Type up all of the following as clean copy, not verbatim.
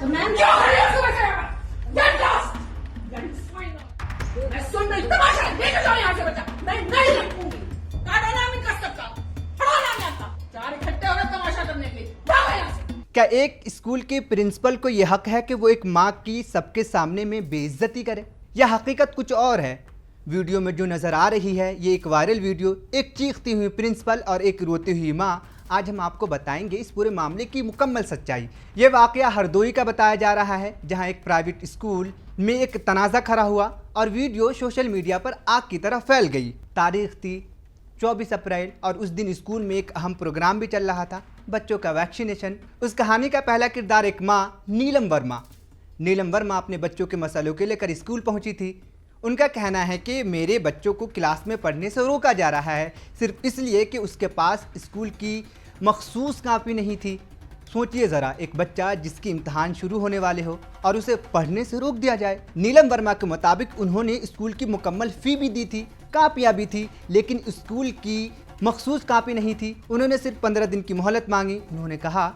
तो मैम क्या कर रही हो सुबह से? Get lost! मैं सुन रही तमाशा लेके जाओ यहाँ से बच्चा। मैं नहीं रखूंगी। काटना नहीं कर सकता, पढ़ाना नहीं आता। चार इकट्ठे हो गए तमाशा करने के लिए। भागो यहाँ से। क्या एक स्कूल के प्रिंसिपल को यह हक है कि वो एक माँ की सबके सामने में बेइज्जती करे? यह हकीकत कुछ और है। वीडियो में जो नज़र आ रही है ये एक वायरल वीडियो, एक चीखती हुई प्रिंसिपल और एक रोती हुई माँ। आज हम आपको बताएंगे इस पूरे मामले की मुकम्मल सच्चाई। ये वाक़या हरदोई का बताया जा रहा है, जहां एक प्राइवेट स्कूल में एक तनाज़ा खड़ा हुआ और वीडियो सोशल मीडिया पर आग की तरह फैल गई। तारीख थी 24 अप्रैल और उस दिन स्कूल में एक अहम प्रोग्राम भी चल रहा था, बच्चों का वैक्सीनेशन। उस कहानी का पहला किरदार एक माँ नीलम वर्मा। नीलम वर्मा अपने बच्चों के मसलों के लेकर स्कूल पहुंची थी। उनका कहना है कि मेरे बच्चों को क्लास में पढ़ने से रोका जा रहा है सिर्फ इसलिए कि उसके पास स्कूल की मखसूस कापी नहीं थी। सोचिए ज़रा, एक बच्चा जिसकी इम्तहान शुरू होने वाले हो और उसे पढ़ने से रोक दिया जाए। नीलम वर्मा के मुताबिक उन्होंने स्कूल की मुकम्मल फ़ी भी दी थी, कापियाँ भी थी, लेकिन स्कूल की मखसूस कापी नहीं थी। उन्होंने सिर्फ 15 दिन की मोहलत मांगी। उन्होंने कहा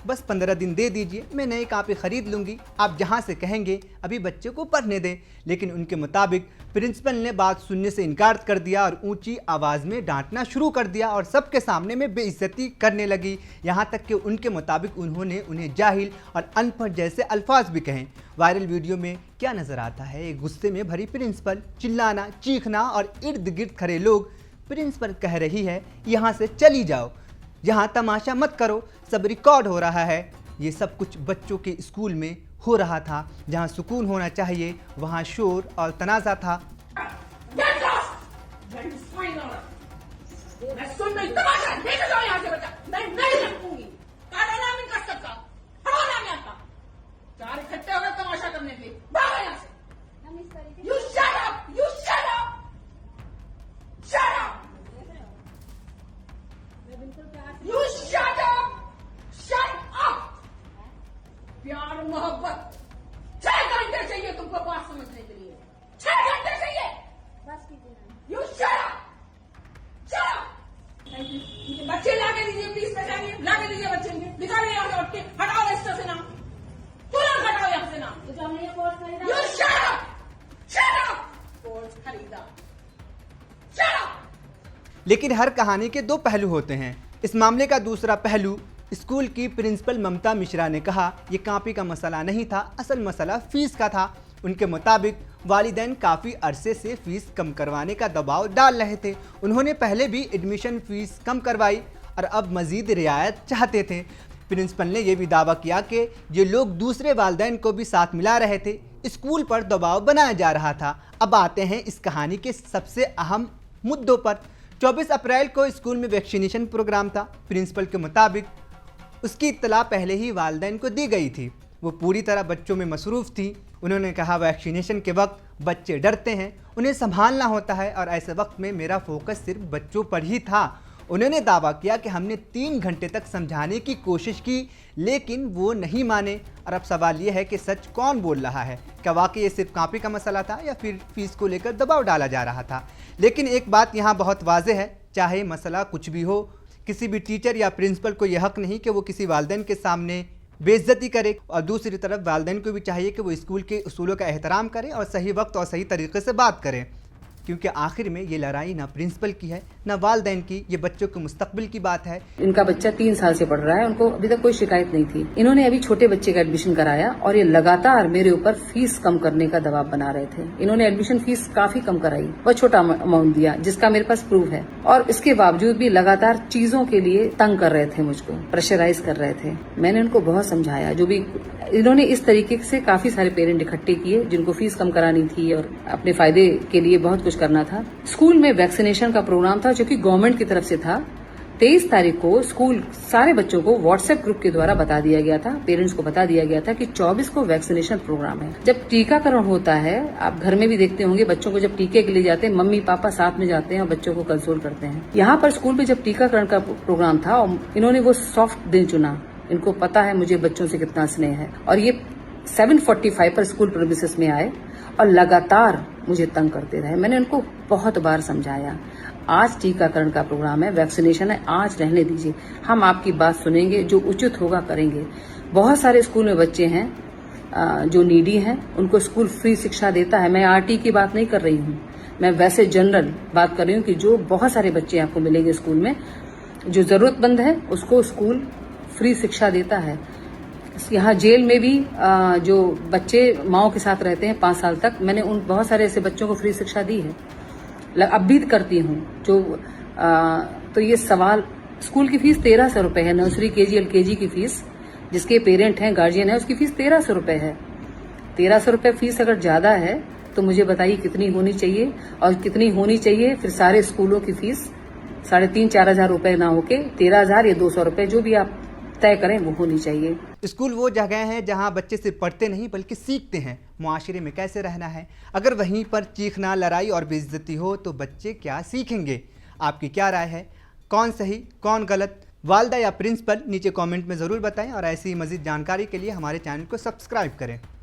बस 15 दिन दे दीजिए, मैं नई कापी ख़रीद लूँगी, आप जहाँ से कहेंगे, अभी बच्चे को पढ़ने दें। लेकिन उनके मुताबिक प्रिंसिपल ने बात सुनने से इनकार कर दिया और ऊंची आवाज़ में डांटना शुरू कर दिया और सबके सामने में बेइज्जती करने लगी। यहाँ तक कि उनके मुताबिक उन्होंने उन्हें जाहिल और अनपढ़ जैसे अल्फाज भी कहें। वायरल वीडियो में क्या नज़र आता है? एक गुस्से में भरी प्रिंसिपल, चिल्लाना, चीखना और इर्द गिर्द खड़े लोग। प्रिंसिपल कह रही है यहाँ से चली जाओ, यहाँ तमाशा मत करो, सब रिकॉर्ड हो रहा है। ये सब कुछ बच्चों के स्कूल में हो रहा था, जहाँ सुकून होना चाहिए वहाँ शोर और तनाज़ा था। मैं सुन रही तमाशा लेके जाओ यहाँ से बच्चा। मैं नहीं रखूंगी। काटना नहीं कर सकता, पढ़ाना नहीं आता। चार इकट्ठे हो गए तमाशा करने के लिए। भागो यहाँ से। You shut up! You shut up! Shut up! You shut up! Shut up! प्यार मोहब्बत 6 घंटे चाहिए तुमको बात समझने के लिए। 6 घंटे चाहिए। You shut up! Shut up! बच्चे लाके दीजिए, प्लीज पहचानिए, लाके दीजिए बच्चे। निकालिए यहाँ से, उठ के हटाओ रजिस्टर से नाम, तुरंत हटाओ यहाँ से नाम। You shut up! Shut up! Course खरीदा। Shut up! लेकिन हर कहानी के दो पहलू होते हैं। इस मामले का दूसरा पहलू, स्कूल की प्रिंसिपल ममता मिश्रा ने कहा ये कापी का मसला नहीं था, असल मसला फ़ीस का था। उनके मुताबिक वालिदैन काफ़ी अरसे से फ़ीस कम करवाने का दबाव डाल रहे थे। उन्होंने पहले भी एडमिशन फ़ीस कम करवाई और अब मज़ीद रियायत चाहते थे। प्रिंसिपल ने यह भी दावा किया कि ये लोग दूसरे वालिदैन को भी साथ मिला रहे थे, स्कूल पर दबाव बनाया जा रहा था। अब आते हैं इस कहानी के सबसे अहम मुद्दों पर। 24 अप्रैल को स्कूल में वैक्सीनेशन प्रोग्राम था। प्रिंसिपल के मुताबिक उसकी इत्तला पहले ही वालिदैन को दी गई थी। वो पूरी तरह बच्चों में मसरूफ़ थी। उन्होंने कहा वैक्सीनेशन के वक्त बच्चे डरते हैं, उन्हें संभालना होता है और ऐसे वक्त में मेरा फोकस सिर्फ बच्चों पर ही था। उन्होंने दावा किया कि हमने 3 घंटे तक समझाने की कोशिश की लेकिन वो नहीं माने। और अब सवाल ये है कि सच कौन बोल रहा है? क्या वाकई ये सिर्फ कापी का मसला था या फिर फ़ीस को लेकर दबाव डाला जा रहा था? लेकिन एक बात यहाँ बहुत वाज़ेह है, चाहे मसला कुछ भी हो, किसी भी टीचर या प्रिंसिपल को यह हक नहीं कि वो किसी वालिदैन के सामने बेइज्जती करे। और दूसरी तरफ वालिदैन को भी चाहिए कि वो स्कूल के उसूलों का एहतराम करें और सही वक्त और सही तरीके से बात करें, क्योंकि आखिर में ये लड़ाई ना प्रिंसिपल की है ना वालिदैन की, ये बच्चों के मुस्तकबिल की बात है। इनका बच्चा 3 साल से पढ़ रहा है, उनको अभी तक कोई शिकायत नहीं थी। इन्होंने अभी छोटे बच्चे का एडमिशन कराया और ये लगातार मेरे ऊपर फीस कम करने का दबाव बना रहे थे। इन्होंने एडमिशन फीस काफी कम कराई, बहुत छोटा अमाउंट दिया, जिसका मेरे पास प्रूफ है। और इसके बावजूद भी लगातार चीजों के लिए तंग कर रहे थे, मुझको प्रेशराइज कर रहे थे। मैंने उनको बहुत समझाया। जो भी इन्होंने इस तरीके से काफी सारे पेरेंट इकट्ठे किए जिनको फीस कम करानी थी और अपने फायदे के लिए बहुत कुछ करना था। स्कूल में वैक्सीनेशन का प्रोग्राम था जो कि गवर्नमेंट की तरफ से था। 23 तारीख को स्कूल सारे बच्चों को व्हाट्सएप ग्रुप के द्वारा बता दिया गया था, पेरेंट्स को बता दिया गया था कि 24 को वैक्सीनेशन प्रोग्राम है। जब टीकाकरण होता है, आप घर में भी देखते होंगे, बच्चों को जब टीके के लिए जाते हैं मम्मी पापा साथ में जाते हैं और बच्चों को कंसोल करते हैं। यहाँ पर स्कूल में जब टीकाकरण का प्रोग्राम था और इन्होंने वो सॉफ्ट दिन चुना। इनको पता है मुझे बच्चों से कितना स्नेह है और ये 7:45 पर स्कूल प्रीमिसेस में आए और लगातार मुझे तंग करते रहे। मैंने उनको बहुत बार समझाया, आज टीकाकरण का प्रोग्राम है, वैक्सीनेशन है, आज रहने दीजिए, हम आपकी बात सुनेंगे, जो उचित होगा करेंगे। बहुत सारे स्कूल में बच्चे हैं जो नीडी हैं उनको स्कूल फ्री शिक्षा देता है। मैं आरटी की बात नहीं कर रही हूँ, मैं वैसे जनरल बात कर रही हूँ कि जो बहुत सारे बच्चे आपको मिलेंगे स्कूल में, जो जरूरतमंद है उसको स्कूल फ्री शिक्षा देता है। यहाँ जेल में भी जो बच्चे माओ के साथ रहते हैं 5 साल तक, मैंने उन बहुत सारे ऐसे बच्चों को फ्री शिक्षा दी है, अब भी करती हूँ। जो तो ये सवाल, स्कूल की फीस 1300 रुपए है, नर्सरी केजी एलकेजी की फीस, जिसके पेरेंट हैं गार्जियन है उसकी फीस 1300 रुपए है। 1300 रुपए फीस अगर ज्यादा है तो मुझे बताइए कितनी होनी चाहिए, और कितनी होनी चाहिए फिर सारे स्कूलों की फीस 3,500-4 हजार रुपए ना होके 13,000 या 200 रुपए जो भी आप तय करें वो होनी चाहिए। स्कूल वो जगह है जहां बच्चे सिर्फ पढ़ते नहीं बल्कि सीखते हैं मुआशरे में कैसे रहना है। अगर वहीं पर चीखना, लड़ाई और बेइज्जती हो तो बच्चे क्या सीखेंगे? आपकी क्या राय है? कौन सही कौन गलत, वालदा या प्रिंसिपल? नीचे कमेंट में ज़रूर बताएं और ऐसी मज़ीद जानकारी के लिए हमारे चैनल को सब्सक्राइब करें।